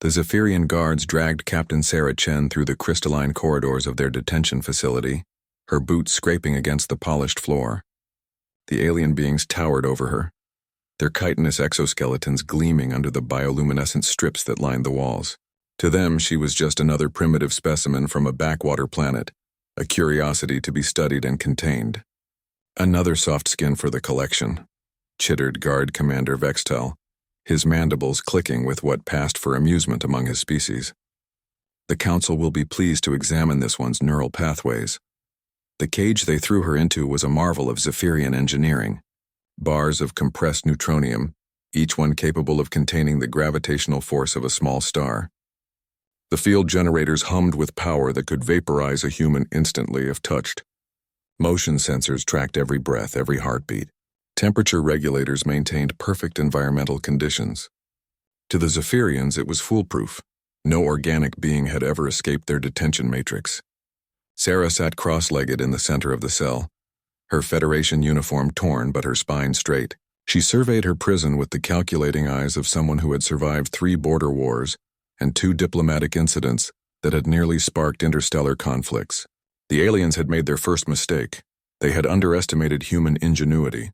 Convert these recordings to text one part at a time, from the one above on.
The Zephyrian guards dragged Captain Sarah Chen through the crystalline corridors of their detention facility, her boots scraping against the polished floor. The alien beings towered over her, their chitinous exoskeletons gleaming under the bioluminescent strips that lined the walls. To them, she was just another primitive specimen from a backwater planet, a curiosity to be studied and contained. Another soft skin for the collection, chittered Guard Commander Vextel, his mandibles clicking with what passed for amusement among his species. The Council will be pleased to examine this one's neural pathways. The cage they threw her into was a marvel of Zephyrian engineering. Bars of compressed neutronium, each one capable of containing the gravitational force of a small star. The field generators hummed with power that could vaporize a human instantly if touched. Motion sensors tracked every breath, every heartbeat. Temperature regulators maintained perfect environmental conditions. To the Zephyrians, it was foolproof. No organic being had ever escaped their detention matrix. Sarah sat cross-legged in the center of the cell, her Federation uniform torn but her spine straight. She surveyed her prison with the calculating eyes of someone who had survived 3 border wars and 2 diplomatic incidents that had nearly sparked interstellar conflicts. The aliens had made their first mistake. They had underestimated human ingenuity.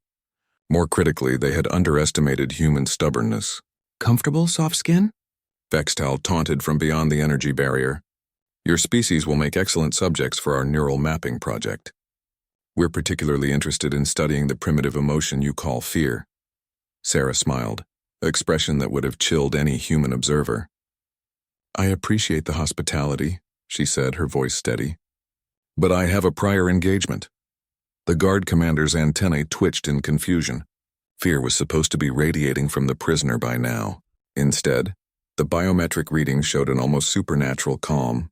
More critically, they had underestimated human stubbornness. Comfortable, soft skin? Vextal taunted from beyond the energy barrier. Your species will make excellent subjects for our neural mapping project. We're particularly interested in studying the primitive emotion you call fear. Sarah smiled, an expression that would have chilled any human observer. I appreciate the hospitality, she said, her voice steady. But I have a prior engagement. The guard commander's antennae twitched in confusion. Fear was supposed to be radiating from the prisoner by now. Instead, the biometric readings showed an almost supernatural calm.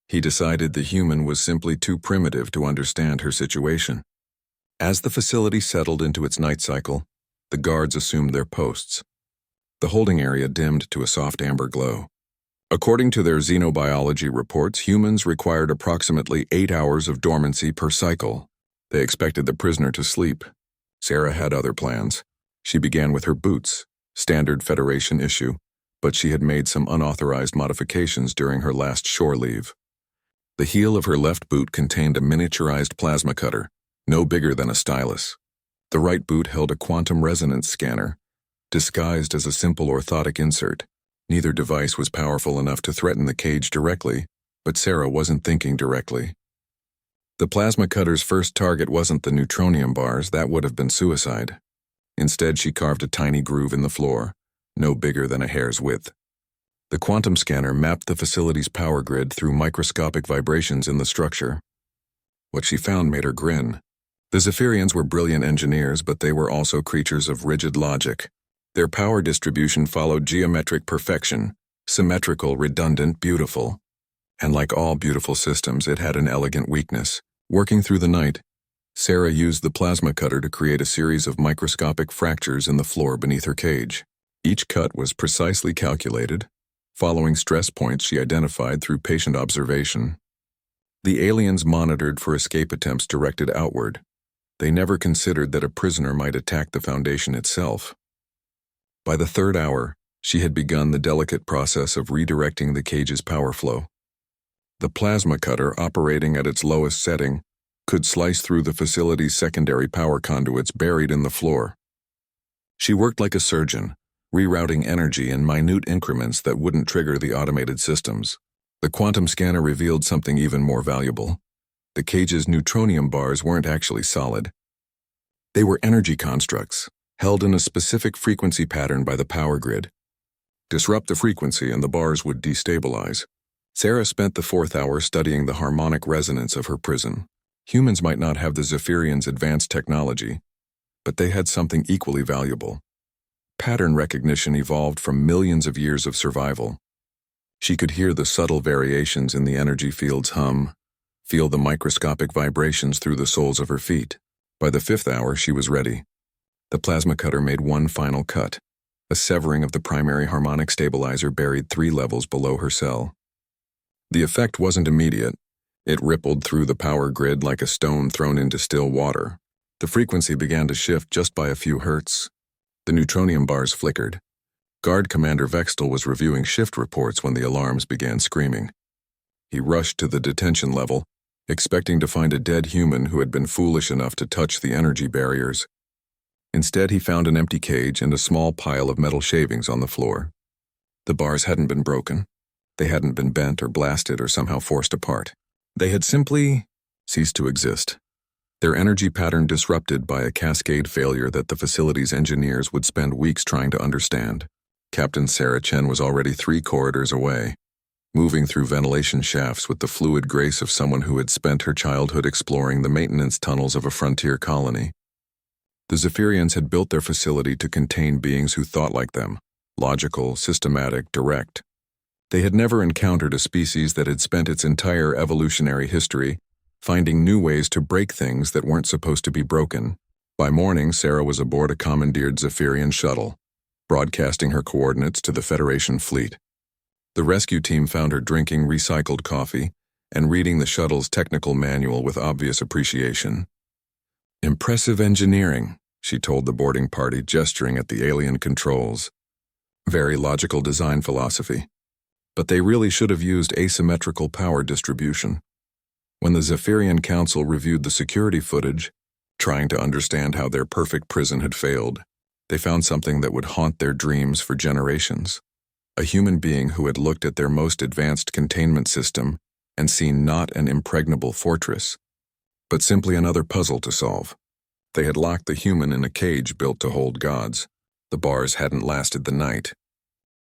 He decided the human was simply too primitive to understand her situation. As the facility settled into its night cycle, the guards assumed their posts. The holding area dimmed to a soft amber glow. According to their xenobiology reports, humans required approximately 8 hours of dormancy per cycle. They expected the prisoner to sleep. Sarah had other plans. She began with her boots, standard Federation issue, but she had made some unauthorized modifications during her last shore leave. The heel of her left boot contained a miniaturized plasma cutter, no bigger than a stylus. The right boot held a quantum resonance scanner, disguised as a simple orthotic insert. Neither device was powerful enough to threaten the cage directly, but Sarah wasn't thinking directly. The plasma cutter's first target wasn't the neutronium bars, that would have been suicide. Instead, she carved a tiny groove in the floor, no bigger than a hair's width. The quantum scanner mapped the facility's power grid through microscopic vibrations in the structure. What she found made her grin. The Zephyrians were brilliant engineers, but they were also creatures of rigid logic. Their power distribution followed geometric perfection, symmetrical, redundant, beautiful. And like all beautiful systems, it had an elegant weakness. Working through the night, Sarah used the plasma cutter to create a series of microscopic fractures in the floor beneath her cage. Each cut was precisely calculated, following stress points she identified through patient observation. The aliens monitored for escape attempts directed outward. They never considered that a prisoner might attack the Foundation itself. By the 3rd hour, she had begun the delicate process of redirecting the cage's power flow. The plasma cutter, operating at its lowest setting, could slice through the facility's secondary power conduits buried in the floor. She worked like a surgeon, rerouting energy in minute increments that wouldn't trigger the automated systems. The quantum scanner revealed something even more valuable. The cage's neutronium bars weren't actually solid. They were energy constructs, held in a specific frequency pattern by the power grid. Disrupt the frequency and the bars would destabilize. Sarah spent the 4th hour studying the harmonic resonance of her prison. Humans might not have the Zephyrians' advanced technology, but they had something equally valuable. Pattern recognition evolved from millions of years of survival. She could hear the subtle variations in the energy field's hum, feel the microscopic vibrations through the soles of her feet. By the 5th hour, she was ready. The plasma cutter made one final cut, a severing of the primary harmonic stabilizer buried 3 levels below her cell. The effect wasn't immediate. It rippled through the power grid like a stone thrown into still water. The frequency began to shift just by a few hertz. The neutronium bars flickered, Guard Commander Vextel was reviewing shift reports when the alarms began screaming. He rushed to the detention level, expecting to find a dead human who had been foolish enough to touch the energy barriers. Instead, he found an empty cage and a small pile of metal shavings on the floor. The bars hadn't been broken. They hadn't been bent or blasted or somehow forced apart. They had simply ceased to exist, their energy pattern disrupted by a cascade failure that the facility's engineers would spend weeks trying to understand. Captain Sarah Chen was already 3 corridors away, moving through ventilation shafts with the fluid grace of someone who had spent her childhood exploring the maintenance tunnels of a frontier colony. The Zephyrians had built their facility to contain beings who thought like them, logical, systematic, direct. They had never encountered a species that had spent its entire evolutionary history finding new ways to break things that weren't supposed to be broken. By morning, Sarah was aboard a commandeered Zephyrian shuttle, broadcasting her coordinates to the Federation fleet. The rescue team found her drinking recycled coffee and reading the shuttle's technical manual with obvious appreciation. "Impressive engineering," she told the boarding party, gesturing at the alien controls. "Very logical design philosophy. But they really should have used asymmetrical power distribution." When the Zephyrian Council reviewed the security footage, trying to understand how their perfect prison had failed, they found something that would haunt their dreams for generations. A human being who had looked at their most advanced containment system and seen not an impregnable fortress, but simply another puzzle to solve. They had locked the human in a cage built to hold gods. The bars hadn't lasted the night,